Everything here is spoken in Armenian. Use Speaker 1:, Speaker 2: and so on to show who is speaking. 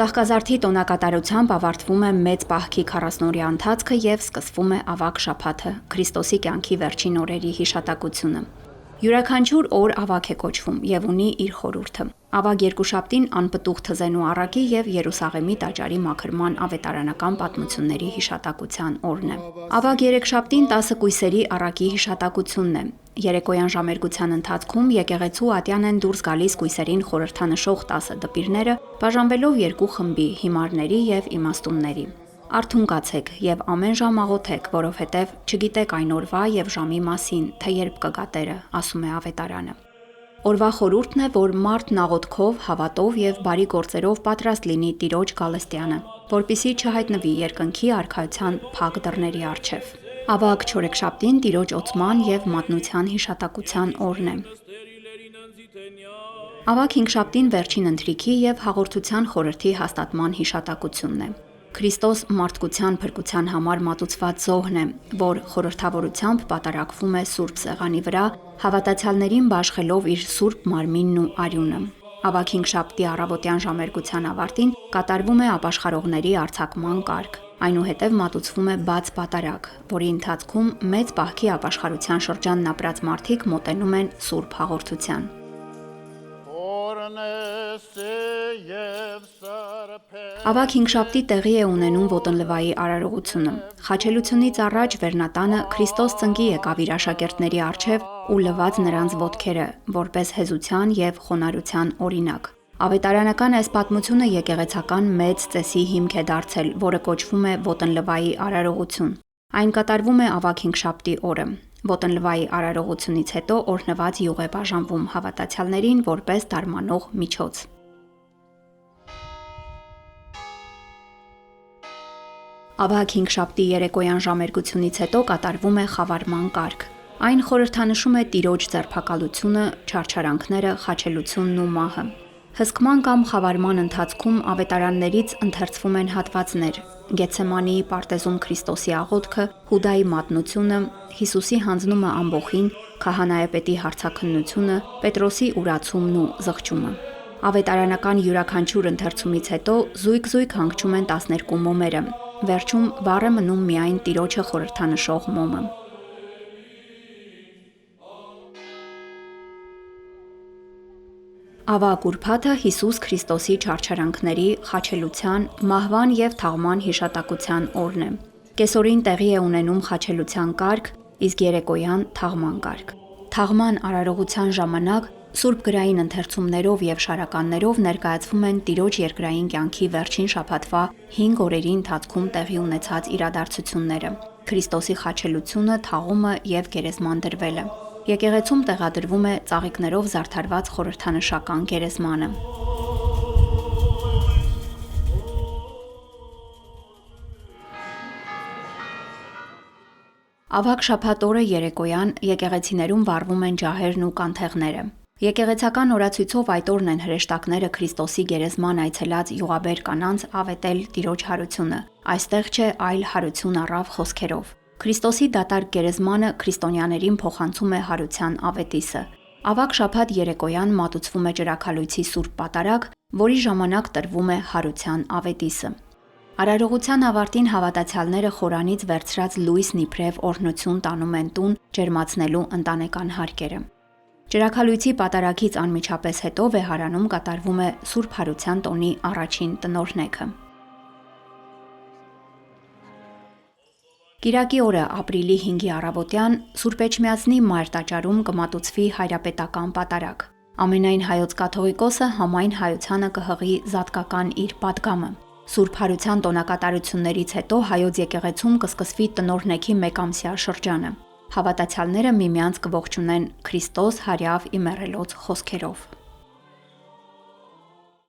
Speaker 1: Ծաղկազարդի տոնակատարությամբ ավարտվում է մեծ պահքի 40-օրյա ընթացքը եւ սկսվում է ավագ շաբաթը, Քրիստոսի կյանքի վերջին օրերի հիշատակությունը։ Յուրաքանչյուր օր ավագ է կոչվում եւ ունի իր խորհուրդը։ Ավագ երկուշաբթին անպտուղ թզենու առակի եւ Երուսաղեմի տաճարի մաքրման ավետարանական պատմությունների հիշատակության օրն է։ Ավագ երեքշաբթին 10 կույսերի առակի հիշատակությունն է։ Երեկոյան ժամերգության ընթացքում եկեղեցու ատյան են դուրս գալիս կույսերին խորհրդանշող 10 դպիրները, բաժանվելով երկու խմբի՝ հիմարների եւ իմաստունների։ Արթուն կացեք եւ ամեն ժամ աղոթեք, որովհետեւ չգիտեք այն օրվա եւ ժամի մասին, թե երբ կգա Տերը, ասում է ավետարանը։ Օրվա խորհուրդն է, որ մարդն աղոթքով, հավատով եւ բարի գործերով պատրաստ լինի Տիրոջ գալստյանը, որպիսի չհայտնվի երկնքի արքայության փակ դռների առջև։ Ավագ չորեքշաբթին Տիրոջ ոցման եւ մատնության հիշատակության օրն է։ Ավագ հինգշաբթին վերջին ընթրիքի եւ հաղորդության խորհրդի հաստատման հիշատակությունն է։ Քրիստոս մարդկության փրկության համար մատուցված զոհն է, որ խորհրդավորությամբ պատարակվում է Սուրբ Սեղանի վրա, հավատացյալներին բաշխելով իր Սուրբ մարմինն ու արյունը։ Ավագ հինգշաբթի առավոտյան ժամերգության ավարտին կատարվում է ապաշխարողների արձակման կարգ։ Այնուհետև մատուցվում է բաց պատարակ, որի ընթացքում մեծ պահքի ապաշխարության շրջանն ապրած մարդիկ մոտենում են Սուրբ հաղորդության։ Ավագ հինգշաբթի տեղի է ունենում ոտնլվայի արարողությունը։ Խաչելությունից առաջ Վերնատանը Քրիստոս ծնկի եկավ իր աշակերտների առջև ու լվաց նրանց ոտքերը, որպես հեզության եւ խոնարհության օրինակ։ Ավետարանական այս պատմությունը եկեղեցական մեծ ծեսի հիմք է դարձել, որը կոչվում է ոտնլվայի արարողություն։ Այն կատարվում է ավագ հինգշաբթի օրը։ Ոտնլվայի արարողությունից հետո օրհնված յուղ է բաժանվում հավատացյալներին որպես դարմանող միջոց։ Ավագ հինգշաբթի երեկոյան ժամերգությունից հետո կատարվում է խավարման կարգ։ Այն խորհրդանշում է Տիրոջ ձերբակալությունը, չարչարանքները, խաչելությունն ու մահը։ Հսկման կամ խավարման ընթացքում ավետարաններից ընթերցվում են հատվածներ՝ Գեթսեմանիի պարտեզում Քրիստոսի աղոթքը, Հուդայի մատնությունը, Հիսուսի հանձնումը ամբոխին, քահանայապետի հարցաքննությունը, Պետրոսի ուրացումն ու զղջումը։ Ավետարանական յուրաքանչյուր ընթերցումից հետո զույգ-զույգ հանգչում են 12 մոմերը։ Վերջում բառ է մնում միայն Տիրոջը խորհրդանշող մոմը։ Ավագ ուրբաթը Հիսուս Քրիստոսի չարչարանքների, խաչելության, մահվան եւ թաղման հիշատակության օրն է։ Կեսօրին տեղի է ունենում խաչելության կարգ, իսկ երեկոյան թաղման կարգ։ Թաղման արարողության ժամանակ սուրբգրային ընթերցումներով եւ շարականներով ներկայացվում են Տիրոջ երկրային կյանքի վերջին շաբաթվա 5 օրերի ընթացքում տեղի ունեցած իրադարձությունները՝ Քրիստոսի խաչելությունը, թաղումը եւ գերեզման դրվելը։ Եկեղեցում տեղադրվում է ծաղիկներով զարդարված խորհրդանշական գերեզմանը։ Ավագ շաբաթ օրը երեկոյան եկեղեցիներում վառվում են ջահերն ու կանթեղները։ Եկեղեցական օրացույցով այդ օրն են հրեշտակները Քրիստոսի գերեզման այցելած յուղաբեր կանանց ավետել Տիրոջ հարությունը։ Այստեղ չէ այլ հարություն առավ խոսքերով։ Քրիստոսի դատարկ գերեզմանը քրիստոնյաներին փոխանցում է հարության ավետիսը։ Ավագ շաբաթ երեկոյան մատուցվում է ճրագալույցի Սուրբ Պատարագ, որի ժամանակ տրվում է հարության ավետիսը։ Արարողության ավարտին հավատացյալները խորանից վերցրած լույսն իբրև օրհնություն տանում են տուն, ջերմացնելու ընտանեկան հարկերը։ Ճրագալույցի պատարագից անմիջապես հետո վեհարանում կատարվում է Սուրբ Հարության տոնի առաջին տնօրհնեքը։ Կիրակի օրը ապրիլի 5-ի առավոտյան Սուրբ Էջմիածնի Մայր տաճարում կմատուցվի հայրապետական պատարագ։ Ամենայն հայոց կաթողիկոսը համայն հայությանը կհղի զատկական իր պատգամը։ Սուրբ Հարության տոնակատարություններից հետո հայոց եկեղեցում կսկսվի տնօրհնեքի մեկամսյա շրջանը։ Հավատացյալները միմյանց կողջունեն Քրիստոս հարյավ իմեռելոց խոսքերով։